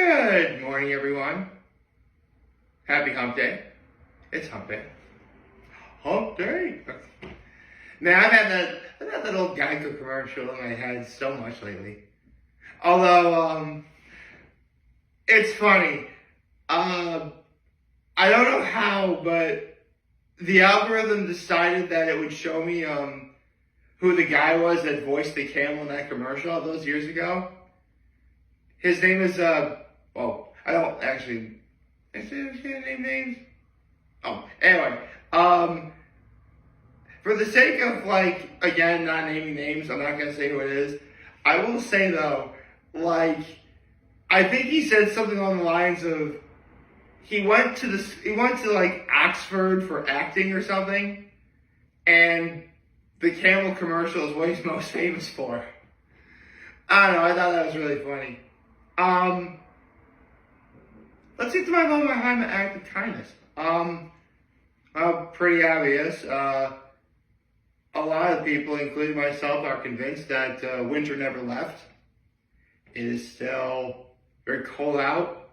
Good morning, everyone. Happy hump day. It's hump day. Hump day. Man, I've had that old Geico commercial in my head so much lately. Although, it's funny. I don't know how, but the algorithm decided that it would show me who the guy was that voiced the camel in that commercial all those years ago. His name is, well, I don't actually, is it name names? Oh, anyway, for the sake of, like, again, not naming names, I'm not going to say who it is. I will say, though, like, I think he said something along the lines of, he went to like Oxford for acting or something, and the camel commercial is what he's most famous for. I don't know, I thought that was really funny. Let's get to my moment behind the act of kindness. Pretty obvious. A lot of people, including myself, are convinced that winter never left. It is still very cold out.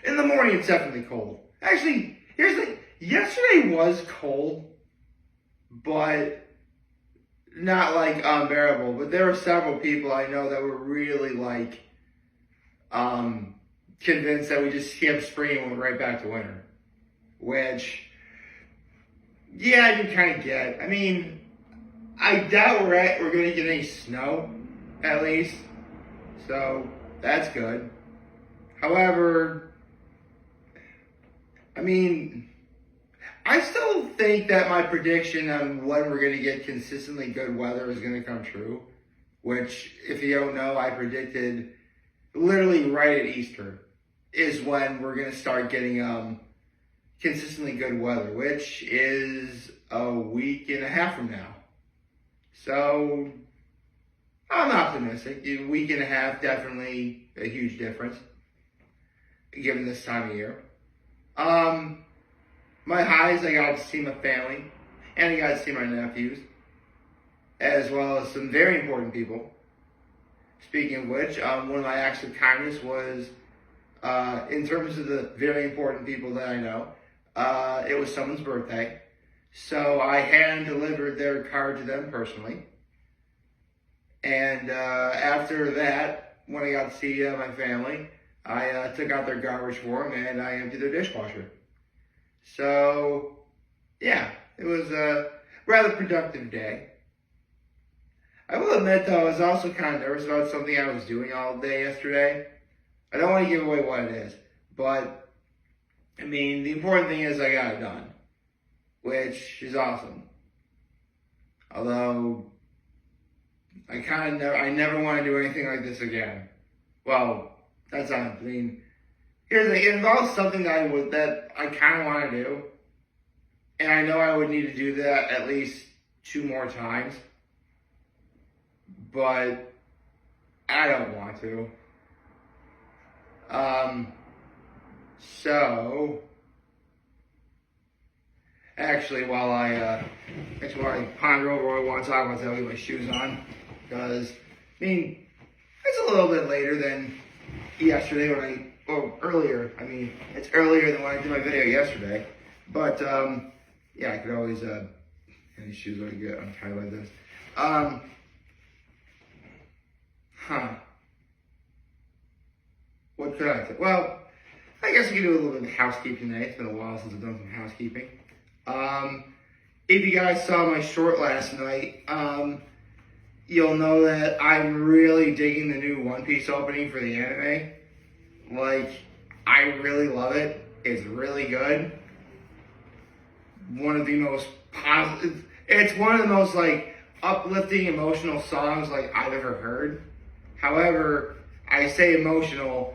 In the morning, it's definitely cold. Actually, here's the thing. Yesterday was cold, but not like unbearable. But there were several people I know that were really like convinced that we just skipped spring and went right back to winter. Which, yeah, I can kind of get. I mean, I doubt we're going to get any snow, at least. So, that's good. However, I mean, I still think that my prediction on when we're going to get consistently good weather is going to come true. Which, if you don't know, I predicted literally right at Easter is when we're going to start getting consistently good weather, which is a week and a half from now. So, I'm optimistic. A week and a half, definitely a huge difference, given this time of year. My highs, I got to see my family, and I got to see my nephews, as well as some very important people. Speaking of which, one of my acts of kindness was, in terms of the very important people that I know, it was someone's birthday. So I hand-delivered their card to them personally. And after that, when I got to see my family, I took out their garbage for them and I emptied their dishwasher. So, yeah, it was a rather productive day. I will admit, though, I was also kind of nervous about something I was doing all day yesterday. I don't want to give away what it is, but, I mean, the important thing is I got it done, which is awesome. Although, I never want to do anything like this again. Well, that's not, I mean, here's the thing, it involves something that I kind of want to do, and I know I would need to do that at least 2 more times, but I don't want to. So, actually, while I ponder over what I want to talk about, I'll get my shoes on, because, I mean, it's a little bit later than yesterday earlier. I mean, it's earlier than when I did my video yesterday. But, yeah, I could always, any shoes I get untied like this. What could I say? Well, I guess I could do a little bit of housekeeping today. It's been a while since I've done some housekeeping. If you guys saw my short last night, you'll know that I'm really digging the new One Piece opening for the anime. Like, I really love it. It's really good. One of the most positive, it's one of the most, like, uplifting, emotional songs, like, I've ever heard. However, I say emotional.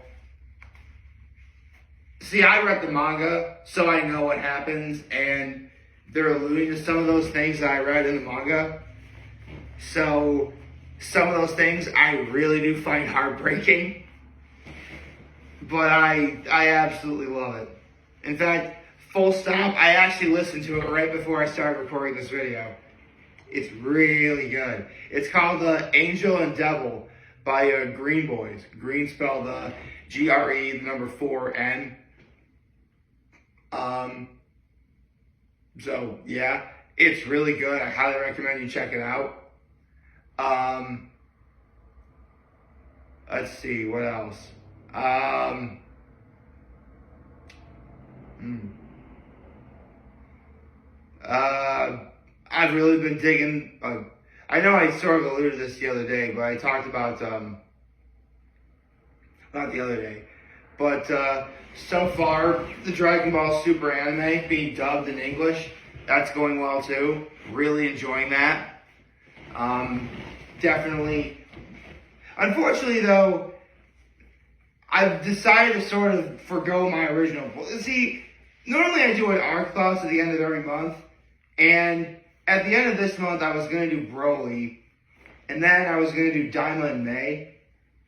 See, I read the manga, so I know what happens, and they're alluding to some of those things that I read in the manga. So, some of those things I really do find heartbreaking. But I absolutely love it. In fact, full stop, I actually listened to it right before I started recording this video. It's really good. It's called Angel and Devil by Green Boys. Green spelled G-R-E, the number 4-N. So, yeah, it's really good. I highly recommend you check it out. Let's see, what else? I've really been digging. I know I sort of alluded to this the other day, but I talked about not the other day, but so far the Dragon Ball Super anime being dubbed in English, that's going well too. Really enjoying that. Definitely. Unfortunately, though, I've decided to sort of forgo my original. See, normally I do an ARC thoughts at the end of every month, and at the end of this month I was going to do Broly, and then I was going to do Daima in May,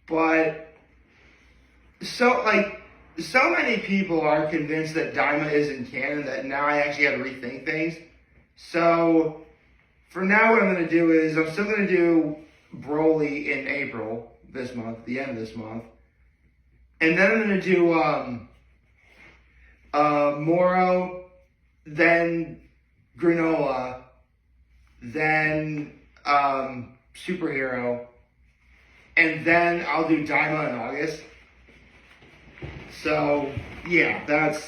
but so many people are convinced that Daima isn't canon that now I actually have to rethink things. So for now, what I'm going to do is I'm still going to do Broly in April this month, the end of this month, and then I'm going to do Moro, then Granola, then Superhero, and then I'll do Daima in August. So yeah, that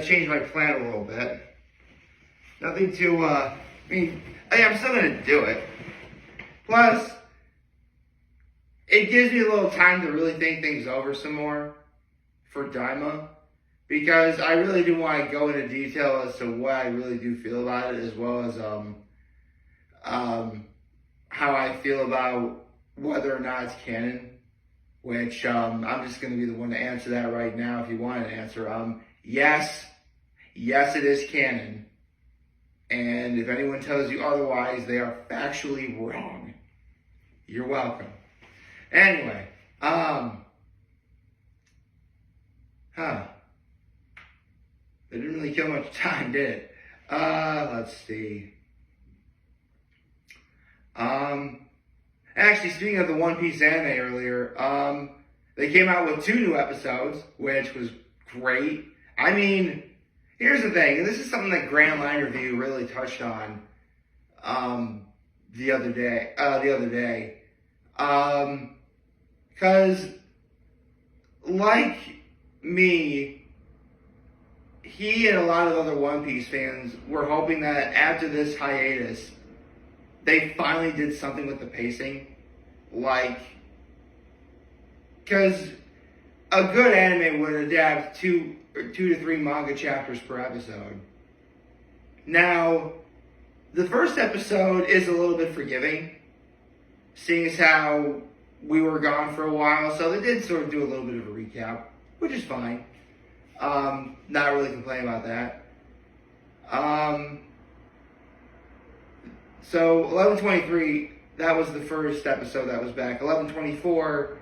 changed my plan a little bit. Nothing to I'm still gonna do it. Plus, it gives me a little time to really think things over some more for Daima, because I really do want to go into detail as to what I really do feel about it, as well as how I feel about whether or not it's canon. Which I'm just going to be the one to answer that right now. If you want an answer, yes, it is canon. And if anyone tells you otherwise, they are factually wrong. You're welcome. Anyway, it didn't really kill much time, did it? Let's see. Actually, speaking of the One Piece anime earlier, they came out with 2 new episodes, which was great. I mean, here's the thing, and this is something that Grand Line Review really touched on the other day. Because, like me, he and a lot of other One Piece fans were hoping that after this hiatus, they finally did something with the pacing. Because a good anime would adapt 2 to 3 manga chapters per episode. Now, the first episode is a little bit forgiving, seeing as how we were gone for a while, so they did sort of do a little bit of a recap, which is fine. Not really complaining about that. So 1123, that was the first episode that was back. 1124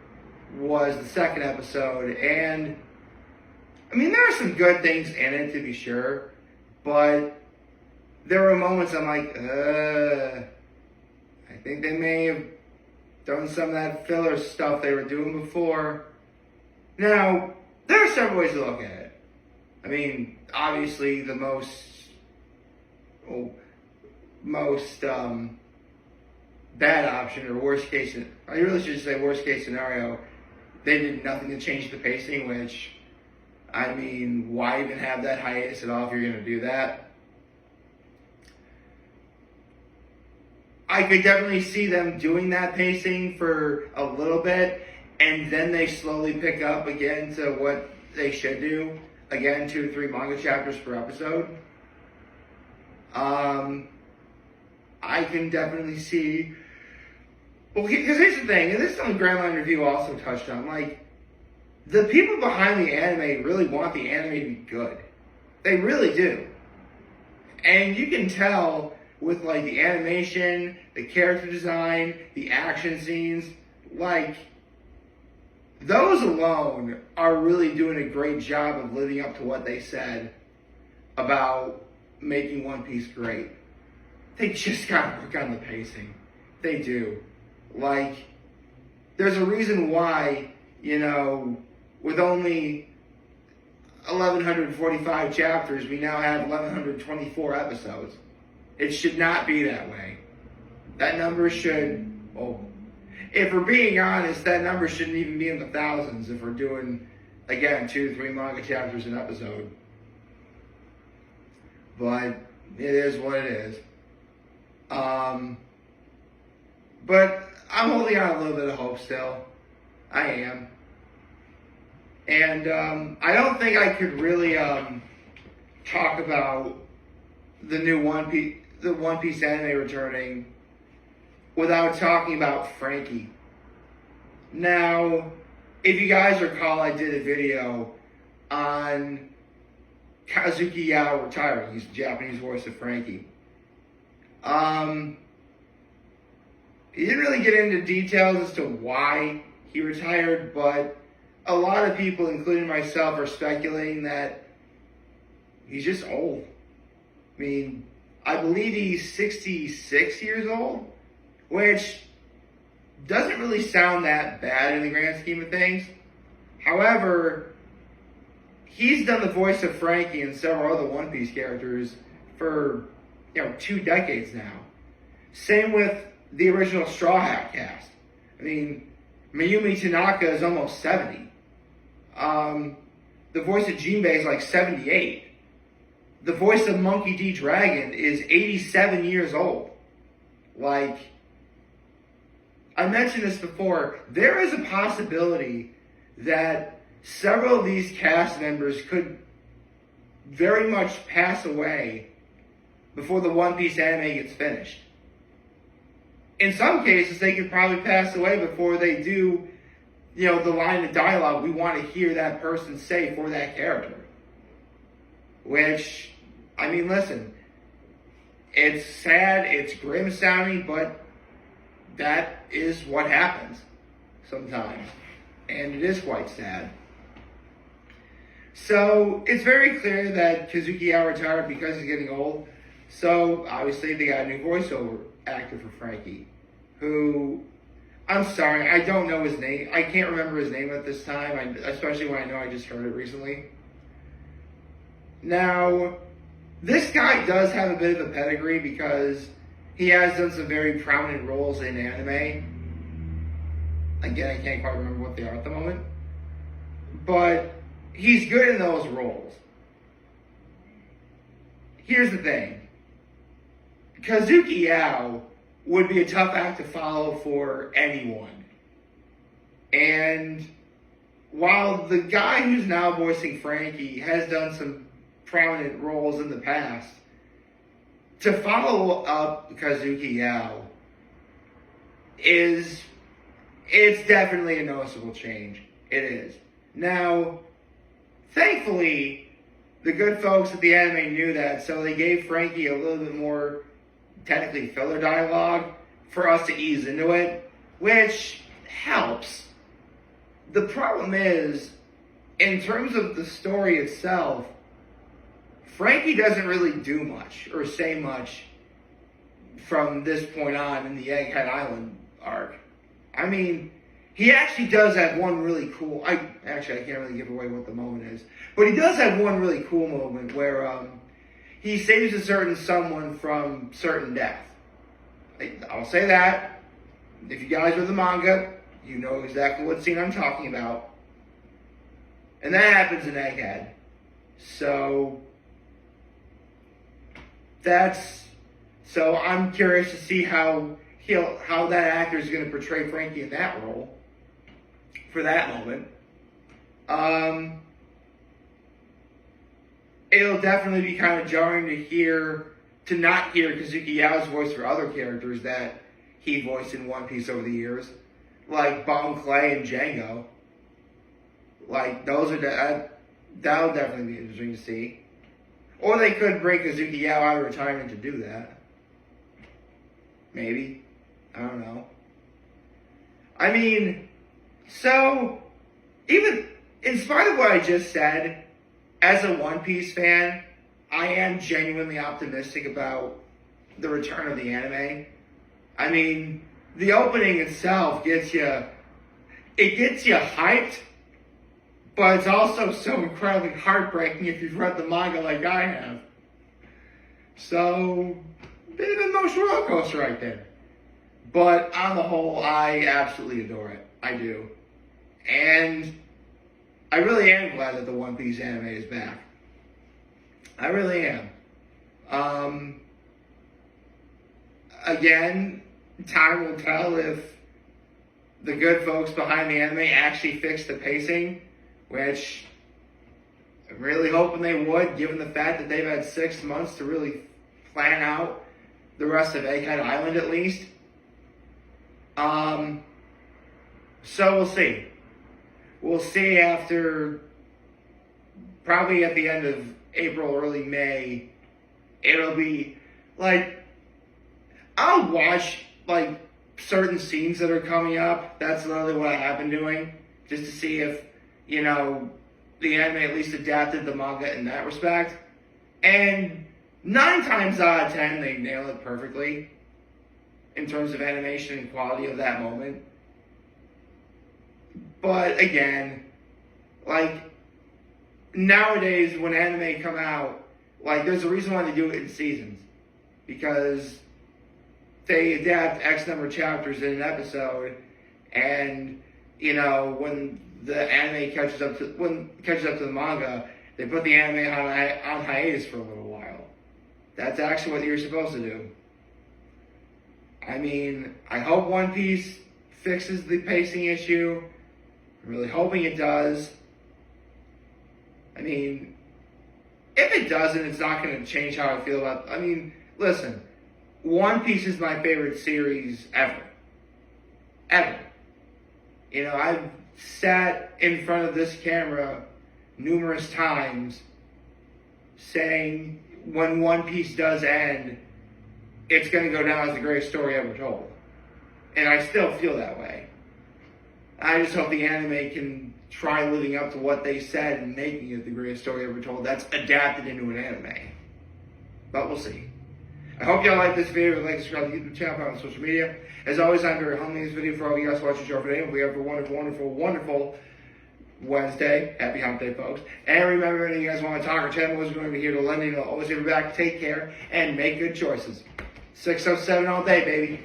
was the second episode, and I mean, there are some good things in it, to be sure, but there were moments I'm like, I think they may have done some of that filler stuff they were doing before. Now, there are several ways to look at it. I mean, obviously the most bad option, or worst case, I really should say worst case scenario, they did nothing to change the pacing, which, I mean, why even have that hiatus at all if you're going to do that? I could definitely see them doing that pacing for a little bit, and then they slowly pick up again to what they should do. Again, 2 to 3 manga chapters per episode. I can definitely see. Well, because here's the thing, and this is something Grand Line Review also touched on. The people behind the anime really want the anime to be good. They really do. And you can tell with, the animation, the character design, the action scenes, those alone are really doing a great job of living up to what they said about making One Piece great. They just gotta work on the pacing. They do. there's a reason why, with only 1,145 chapters, we now have 1,124 episodes. It should not be that way. That number should, if we're being honest, that number shouldn't even be in the thousands if we're doing, again, 2 to 3 manga chapters an episode. But it is what it is. But I'm holding on a little bit of hope still. I am. And I don't think I could really talk about the new One Piece anime returning without talking about Frankie. Now, if you guys recall, I did a video on Kazuki Yao retiring. He's the Japanese voice of Frankie. He didn't really get into details as to why he retired, but a lot of people, including myself, are speculating that he's just old. I mean, I believe he's 66 years old, which doesn't really sound that bad in the grand scheme of things. However, he's done the voice of Frankie and several other One Piece characters for, 2 decades now. Same with the original Straw Hat cast. I mean, Mayumi Tanaka is almost 70. The voice of Jinbei is like 78. The voice of Monkey D. Dragon is 87 years old. Like, I mentioned this before, there is a possibility that several of these cast members could very much pass away before the One Piece anime gets finished. In some cases, they could probably pass away before they do, the line of dialogue we want to hear that person say for that character. Which, I mean, listen, it's sad, it's grim sounding, but that is what happens sometimes. And it is quite sad. So, it's very clear that Kazuki Yao retired because he's getting old. So, obviously, they got a new voiceover actor for Frankie, who, I'm sorry, I don't know his name. I can't remember his name at this time, especially when I know I just heard it recently. Now, this guy does have a bit of a pedigree because he has done some very prominent roles in anime. Again, I can't quite remember what they are at the moment. But he's good in those roles. Here's the thing. Kazuki Yao would be a tough act to follow for anyone. And while the guy who's now voicing Frankie has done some prominent roles in the past, to follow up Kazuki Yao it's definitely a noticeable change. It is. Now, thankfully, the good folks at the anime knew that, so they gave Frankie a little bit more technically filler dialogue for us to ease into it, which helps. The problem is, in terms of the story itself, Frankie doesn't really do much or say much from this point on in the Egghead Island arc. I mean, he actually does have one really cool, I can't really give away what the moment is, but he does have one really cool moment where he saves a certain someone from certain death. I'll say that. If you guys read the manga, you know exactly what scene I'm talking about. And that happens in Egghead. So I'm curious to see how that actor is going to portray Frankie in that role for that moment. It'll definitely be kind of jarring to not hear Kazuki Yao's voice for other characters that he voiced in One Piece over the years, like Bon Clay and Django. Like, that'll definitely be interesting to see. Or they could bring Kazuki Yao out of retirement to do that. Maybe. I don't know. I mean, so, even in spite of what I just said, as a One Piece fan, I am genuinely optimistic about the return of the anime. I mean, the opening itself gets you it gets you hyped, but it's also so incredibly heartbreaking if you've read the manga like I have. So, bit of an emotional roller coaster right there. But on the whole, I absolutely adore it. I do. And I really am glad that the One Piece anime is back. I really am. Again, time will tell if the good folks behind the anime actually fix the pacing, which I'm really hoping they would, given the fact that they've had 6 months to really plan out the rest of Egghead Island at least. So we'll see. We'll see after, probably at the end of April, early May, it'll be, like, I'll watch, like, certain scenes that are coming up. That's literally what I have been doing, just to see if, you know, the anime at least adapted the manga in that respect. And 9 times out of 10, they nail it perfectly in terms of animation and quality of that moment. But again, like, nowadays when anime come out, like, there's a reason why they do it in seasons. Because they adapt X number of chapters in an episode, and, you know, when the anime catches up to the manga, they put the anime on hiatus for a little while. That's actually what you're supposed to do. I mean, I hope One Piece fixes the pacing issue. I'm really hoping it does. I mean, if it doesn't, it's not going to change how I feel about... I mean, listen, One Piece is my favorite series ever. Ever. You know, I've sat in front of this camera numerous times saying when One Piece does end, it's going to go down as the greatest story ever told. And I still feel that way. I just hope the anime can try living up to what they said and making it the greatest story ever told. That's adapted into an anime. But we'll see. I hope y'all like this video. Like, subscribe to the YouTube channel, follow on social media. As always, I'm very humble in this video for all you guys watching the show today. Hope we have a wonderful, wonderful, wonderful Wednesday. Happy Hump Day, folks. And remember, if you guys want to talk, our channel is going to be here to lend you. Always have your back. Take care and make good choices. 607 all day, baby.